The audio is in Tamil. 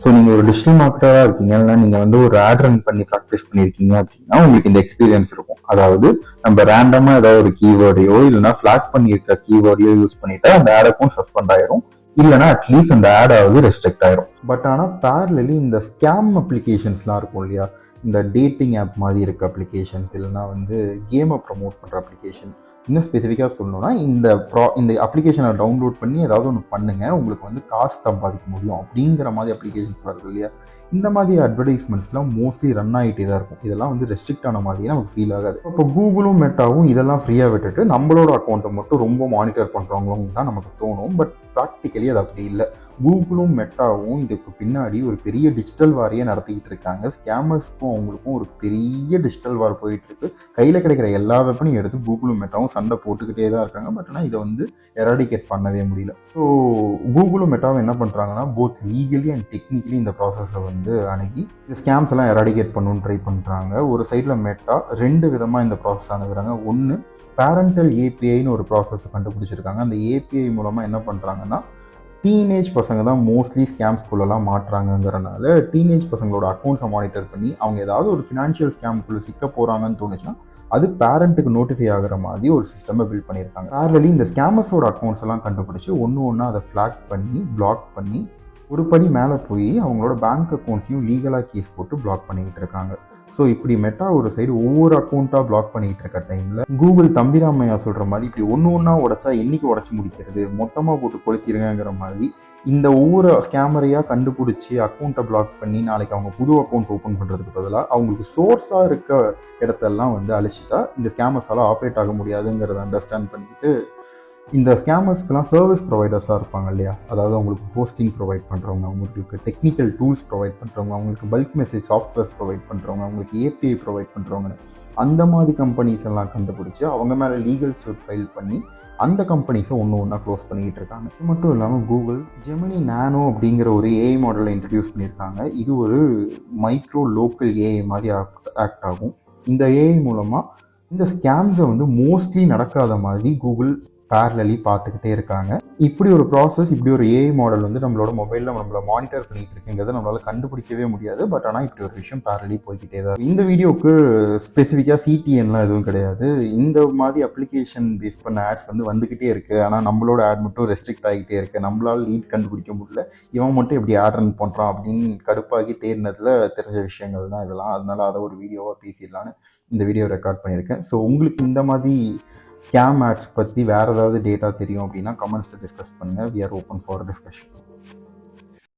ஸோ நீங்கள் ஒரு டிஜிட்டல் மார்க்கெட்டராக இருக்கீங்க, இல்லைன்னா நீங்கள் வந்து ஒரு ஆட் ரன் பண்ணி ப்ராக்டிஸ் பண்ணியிருக்கீங்க அப்படின்னா உங்களுக்கு இந்த எக்ஸ்பீரியன்ஸ் இருக்கும். அதாவது நம்ம ரேண்டமாக ஏதாவது ஒரு கீவேர்டையோ இல்லைன்னா ஃபிளாக் பண்ணியிருக்க கீவேர்டையோ யூஸ் பண்ணிட்டா அந்த ஆட் அக்கௌண்ட் சஸ்பெண்ட் ஆயிரும், இல்லைனா அட்லீஸ்ட் அந்த ஆட் ஆகுது ரெஸ்ட்ரிக்ட் ஆயிரும். பட் ஆனால் பேரலி இந்த ஸ்கேம் அப்ளிகேஷன்ஸ்லாம் இருக்கும் இல்லையா, இந்த டேட்டிங் ஆப் மாதிரி இருக்க அப்ளிகேஷன்ஸ், இல்லைனா வந்து கேமை ப்ரமோட் பண்ணுற அப்ளிகேஷன், இன்னும் ஸ்பெசிஃபிக்காக சொல்லணும்னா இந்த அப்ளிகேஷனை டவுன்லோட் பண்ணி ஏதாவது ஒன்று பண்ணுங்கள், உங்களுக்கு வந்து காசு சம்பாதிக்க முடியும் அப்படிங்கிற மாதிரி அப்ளிகேஷன்ஸ் வருது இல்லையா. இந்த மாதிரி அட்வர்டைஸ்மெண்ட்ஸ்லாம் மோஸ்ட்லி ரன் ஆகிட்டே தான் இருக்கும். இதெல்லாம் வந்து ரெஸ்ட்ரிக்ட் ஆன மாதிரியே நமக்கு ஃபீல் ஆகாது. இப்போ கூகுளும் மெட்டாவும் இதெல்லாம் ஃப்ரீயாக விட்டுட்டு நம்மளோட அக்கௌண்ட்டை மட்டும் ரொம்ப மானிட்டர் பண்ணுறவங்களும் தான் நமக்கு தோணும். பட் ப்ராக்டிக்கலி அது அப்படி இல்லை. கூகுளும் மெட்டாவும் இதுக்கு பின்னாடி ஒரு பெரிய டிஜிட்டல் வாரியை நடத்திக்கிட்டு இருக்காங்க. ஸ்கேமர்ஸ்க்கும் அவங்களுக்கும் ஒரு பெரிய டிஜிட்டல் வார் போயிட்டு இருக்கு. கையில் கிடைக்கிற எல்லா வெப்பனையும் எடுத்து கூகுளும் மெட்டாவும் சண்டை போட்டுக்கிட்டே தான் இருக்காங்க. பட் ஆனால் இதை வந்து எராடிகேட் பண்ணவே முடியல. ஸோ கூகுளும் மெட்டாவும் என்ன பண்ணுறாங்கன்னா, போத் லீகலி அண்ட் டெக்னிக்கலி இந்த ப்ராசஸை வந்து அணுகி இந்த ஸ்கேம்ஸ் எல்லாம் எராடிகேட் பண்ணணும்னு ட்ரை பண்ணுறாங்க. ஒரு சைடில் மெட்டா 2 விதமாக இந்த ப்ராசஸ் அணுகுறாங்க. ஒன்று, பேரண்டல் ஏபிஐன்னு ஒரு ப்ராசஸை கண்டுபிடிச்சிருக்காங்க. அந்த ஏபிஐ மூலமாக என்ன பண்ணுறாங்கன்னா, டீனேஜ் பசங்க தான் மோஸ்ட்லி ஸ்கேம்ஸ்குள்ளெல்லாம் மாட்டுறாங்கங்கிறனால டீனேஜ் பசங்களோட அக்கௌண்ட்ஸை மானிட்டர் பண்ணி அவங்க ஏதாவது ஒரு ஃபினான்ஷியல் ஸ்கேம்குள்ளே சிக்க போகிறாங்கன்னு தோணுச்சுன்னா அது பேரண்ட்டுக்கு நோட்டிஃபை ஆகிற மாதிரி ஒரு சிஸ்டமை பில்ட் பண்ணியிருக்காங்க. பேரலி இந்த ஸ்கேமர்ஸோட அக்கௌண்ட்ஸ் எல்லாம் கண்டுபிடிச்சி ஒன்று அதை ஃப்ளாக் பண்ணி பிளாக் பண்ணி ஒரு படி மேலே போய் அவங்களோட பேங்க் அக்கௌண்ட்ஸையும் லீகலாக கேஸ் போட்டு பிளாக் பண்ணிக்கிட்டு இருக்காங்க. ஸோ இப்படி மெட்டா ஒரு சைடு ஒவ்வொரு அக்கௌண்ட்டாக பிளாக் பண்ணிகிட்டு இருக்க டைமில் கூகுள் தம்பிராமையா சொல்கிற மாதிரி இப்படி ஒன்றா உடைச்சா என்றைக்கு உடச்சி முடிக்கிறது, மொத்தமாக போட்டு கொளுத்திருங்கிற மாதிரி இந்த ஒவ்வொரு ஸ்கேமரையாக கண்டுபிடிச்சி அக்கௌண்ட்டை பிளாக் பண்ணி நாளைக்கு அவங்க புது அக்கௌண்ட் ஓப்பன் பண்ணுறதுக்கு பதிலாக அவங்களுக்கு சோர்ஸாக இருக்க இடத்தெல்லாம் வந்து அழிச்சிட்டா இந்த ஸ்கேமர்ஸால் ஆப்ரேட் ஆக முடியாதுங்கிறத அண்டர்ஸ்டாண்ட் பண்ணிக்கிட்டு இந்த ஸ்கேமர்ஸ்க்கெலாம் சர்வீஸ் ப்ரொவைடர்ஸாக இருப்பாங்க இல்லையா, அதாவது அவங்களுக்கு ஹோஸ்டிங் ப்ரொவைட் பண்ணுறவங்க, அவங்களுக்கு டெக்னிக்கல் டூல்ஸ் ப்ரொவைட் பண்ணுறவங்க, அவங்களுக்கு பல்க் மெசேஜ் சாஃப்ட்வேர்ஸ் ப்ரொவைட் பண்ணுறவங்க, அவங்களுக்கு ஏபிஐ ப்ரொவைட் பண்ணுறவங்க, அந்த மாதிரி கம்பெனிஸ் எல்லாம் கண்டுபிடிச்சி அவங்க மேலே லீகல் சூட் ஃபைல் பண்ணி அந்த கம்பெனிஸை ஒன்றா க்ளோஸ் பண்ணிக்கிட்டு இருக்காங்க. இது மட்டும் இல்லாமல் கூகுள் ஜெமினி நானோ அப்படிங்கிற ஒரு ஏஐ மாடலை இன்ட்ரடியூஸ் பண்ணியிருக்காங்க. இது ஒரு மைக்ரோ லோக்கல் ஏஐ மாதிரி ஆக்ட் ஆகும். இந்த ஏஐ மூலமாக இந்த ஸ்கேம்ஸை வந்து மோஸ்ட்லி நடக்காத மாதிரி கூகுள் பேரலி பார்த்துக்கிட்டே இருக்காங்க. இப்படி ஒரு ப்ராசஸ், இப்படி ஒரு ஏஐ மாடல் வந்து நம்மளோட மொபைலில் நம்மளை மானிட்டர் பண்ணிட்டு இருக்குங்கிறத நம்மளால் கண்டுபிடிக்கவே முடியாது. பட் ஆனால் இப்படி ஒரு விஷயம் பேரலி போய்கிட்டே தான். இந்த வீடியோவுக்கு ஸ்பெசிஃபிக்காக சிடிஎன்லாம் எதுவும் கிடையாது. இந்த மாதிரி அப்ளிகேஷன் பேஸ் பண்ண ஆட்ஸ் வந்து வந்துக்கிட்டே இருக்குது. ஆனால் நம்மளோட ஆட் மட்டும் ரெஸ்ட்ரிக்ட் ஆகிட்டே இருக்குது. நம்மளால் லீட் கண்டுபிடிக்க முடியல, இவன் மட்டும் எப்படி ஆட் ரன் பண்ணுறான் அப்படின்னு கடுப்பாகி தேடினதில் தெரிஞ்ச விஷயங்கள் தான் இதெல்லாம். அதனால அதை ஒரு வீடியோவாக பேசிடலான்னு இந்த வீடியோ ரெக்கார்ட் பண்ணியிருக்கேன். ஸோ உங்களுக்கு இந்த மாதிரி ஸ்கேம் ஆட்ஸ் பற்றி வேறு ஏதாவது டேட்டா தெரியும் அப்படின்னா கமெண்ட்ஸில் டிஸ்கஸ் பண்ணுங்கள். We are open for discussion.